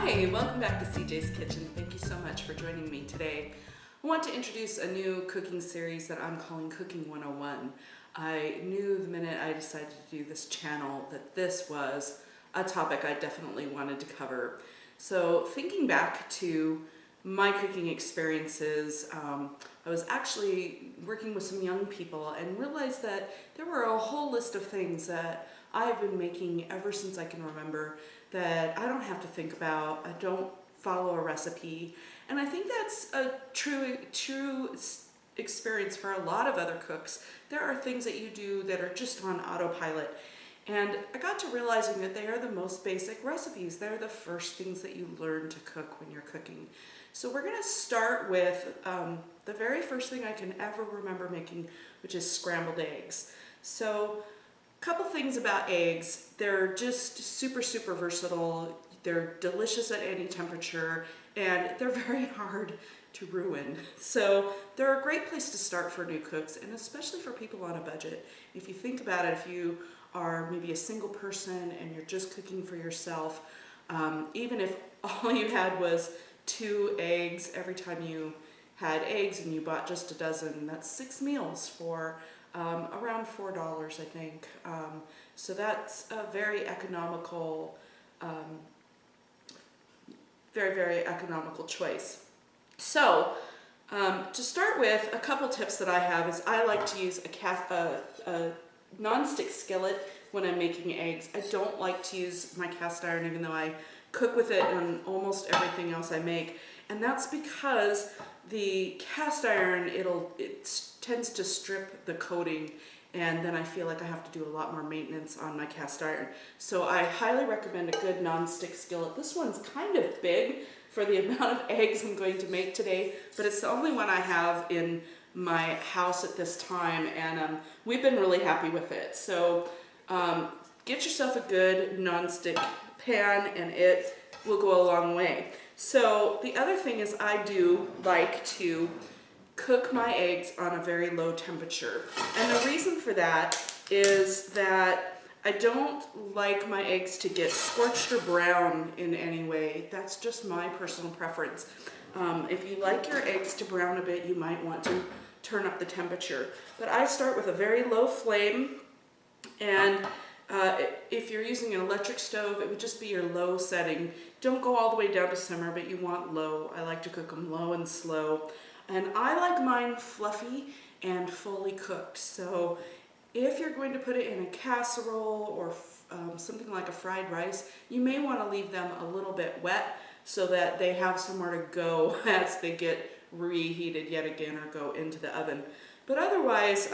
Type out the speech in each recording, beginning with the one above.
Hi, welcome back to CJ's Kitchen. Thank you so much for joining me today. I want to introduce a new cooking series that I'm calling Cooking 101. I knew the minute I decided to do this channel that this was a topic I definitely wanted to cover. So thinking back to my cooking experiences, I was actually working with some young people and realized that there were a whole list of things that I've been making ever since I can remember that I don't have to think about. I don't follow a recipe. And I think that's a true experience for a lot of other cooks. There are things that you do that are just on autopilot. And I got to realizing that they are the most basic recipes. They're the first things that you learn to cook when you're cooking. So we're gonna start with the very first thing I can ever remember making, which is scrambled eggs. So a couple things about eggs. They're just super versatile. They're delicious at any temperature, and they're very hard to ruin. So they're a great place to start for new cooks, and especially for people on a budget. If you think about it, if you are maybe a single person and you're just cooking for yourself, even if all you had was 2 eggs every time you had eggs and you bought just a dozen, that's 6 meals for around $4, I think. So that's a very economical, very economical choice. So to start with, a couple tips that I have is I like to use a non-stick skillet when I'm making eggs. I don't like to use my cast iron, even though I cook with it on almost everything else I make. And that's because the cast iron, it tends to strip the coating, and then I feel like I have to do a lot more maintenance on my cast iron. So I highly recommend a good non-stick skillet. This one's kind of big for the amount of eggs I'm going to make today, but it's the only one I have in my house at this time, and we've been really happy with it. So get yourself a good non-stick pan, and it will go a long way. So the other thing is I do like to cook my eggs on a very low temperature. And the reason for that is that I don't like my eggs to get scorched or brown in any way. That's just my personal preference. If you like your eggs to brown a bit, you might want to turn up the temperature. But I start with a very low flame, and if you're using an electric stove, it would just be your low setting. Don't go all the way down to simmer, but you want low. I like to cook them low and slow. And I like mine fluffy and fully cooked. So if you're going to put it in a casserole or something like a fried rice, you may want to leave them a little bit wet so that they have somewhere to go as they get reheated yet again or go into the oven. But otherwise,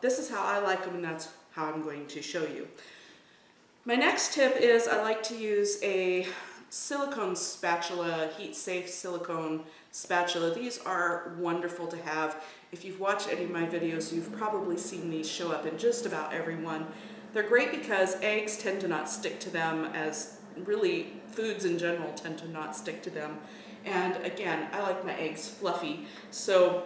this is how I like them, and that's how I'm going to show you. My next tip is I like to use a silicone spatula, heat-safe silicone spatula. These are wonderful to have. If you've watched any of my videos, you've probably seen these show up in just about every one. They're great because eggs tend to not stick to them, as really foods in general tend to not stick to them. And again, I like my eggs fluffy, so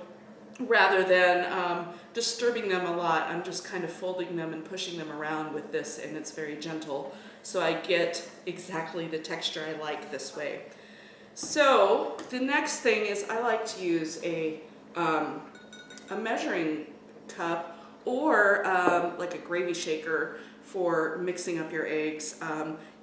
rather than disturbing them a lot, I'm just kind of folding them and pushing them around with this, and it's very gentle. So I get exactly the texture I like this way. So the next thing is I like to use a measuring cup or like a gravy shaker for mixing up your eggs.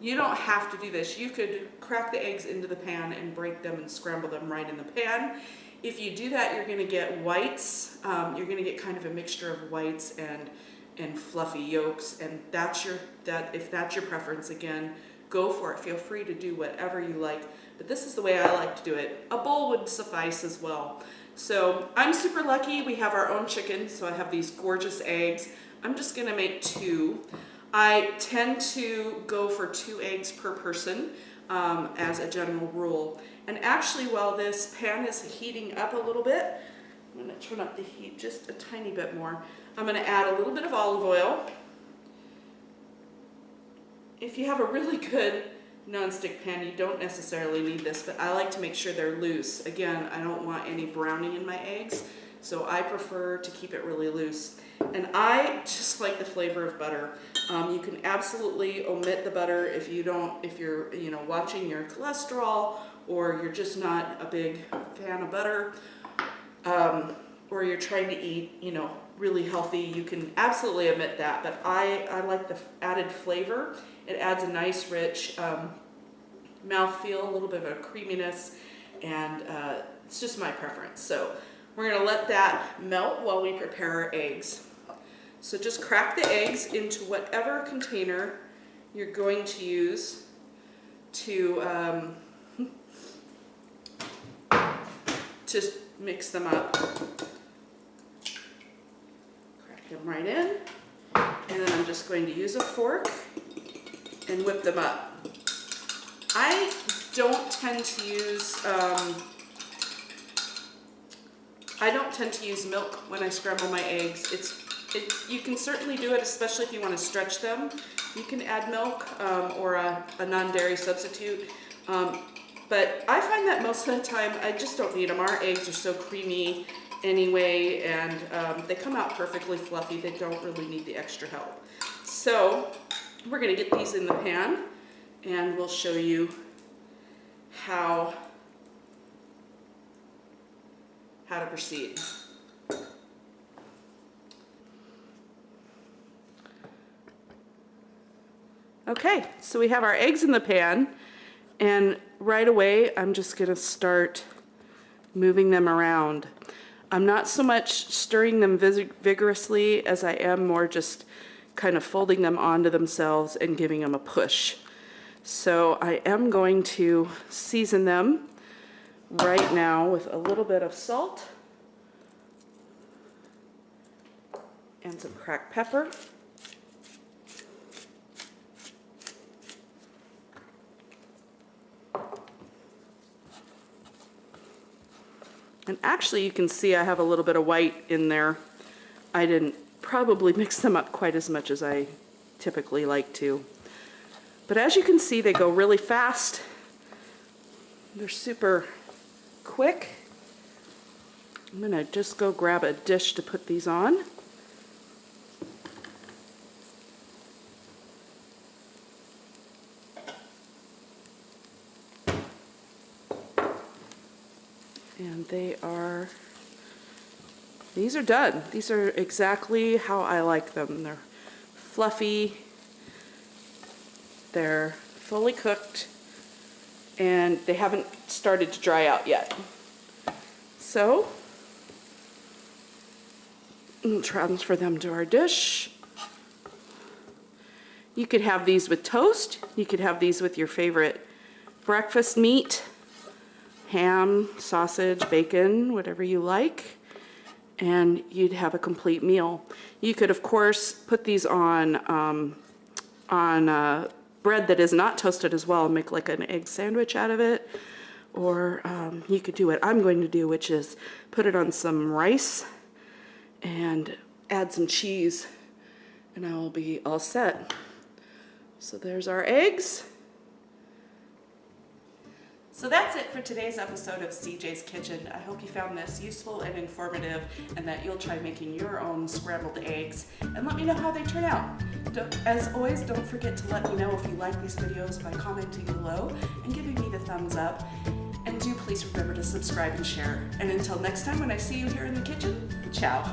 You don't have to do this. You could crack the eggs into the pan and break them and scramble them right in the pan. If you do that, you're going to get whites. You're going to get kind of a mixture of whites and fluffy yolks, and if that's your preference, again, go for it. Feel free to do whatever you like, but this is the way I like to do it. A bowl would suffice as well. So I'm super lucky. We have our own chicken, so I have these gorgeous eggs. I'm just going to make 2. I tend to go for 2 eggs per person as a general rule. And actually, while this pan is heating up a little bit, I'm going to turn up the heat just a tiny bit more. I'm going to add a little bit of olive oil. If you have a really good non-stick pan, you don't necessarily need this, but I like to make sure they're loose. Again, I don't want any browning in my eggs, so I prefer to keep it really loose. And I just like the flavor of butter. You can absolutely omit the butter if you're watching your cholesterol, or you're just not a big fan of butter, or you're trying to eat, really healthy. You can absolutely omit that, but I like the added flavor. It adds a nice, rich mouthfeel, a little bit of a creaminess, and it's just my preference. So we're gonna let that melt while we prepare our eggs. So just crack the eggs into whatever container you're going to use to just mix them up. Crack them right in, and then I'm just going to use a fork and whip them up. I don't tend to use milk when I scramble my eggs. You can certainly do it, especially if you want to stretch them. You can add milk or a non-dairy substitute. But I find that most of the time I just don't need them. Our eggs are so creamy anyway, and they come out perfectly fluffy. They don't really need the extra help. So we're going to get these in the pan, and we'll show you how to proceed. Okay, so we have our eggs in the pan, and right away I'm just going to start moving them around. I'm not so much stirring them vigorously as I am more just kind of folding them onto themselves and giving them a push. So I am going to season them right now with a little bit of salt and some cracked pepper. And actually you can see I have a little bit of white in there. I didn't probably mix them up quite as much as I typically like to. But as you can see, they go really fast. They're super quick. I'm gonna just go grab a dish to put these on. And these are done. These are exactly how I like them. They're fluffy, they're fully cooked, and they haven't started to dry out yet. So, we'll transfer them to our dish. You could have these with toast. You could have these with your favorite breakfast meat. Ham, sausage, bacon, whatever you like, and you'd have a complete meal. You could, of course, put these on bread that is not toasted as well and make like an egg sandwich out of it, or you could do what I'm going to do, which is put it on some rice and add some cheese, and I will be all set. So there's our eggs. So that's it for today's episode of CJ's Kitchen. I hope you found this useful and informative, and that you'll try making your own scrambled eggs, and let me know how they turn out. As always, don't forget to let me know if you like these videos by commenting below and giving me the thumbs up. And do please remember to subscribe and share. And until next time when I see you here in the kitchen, ciao.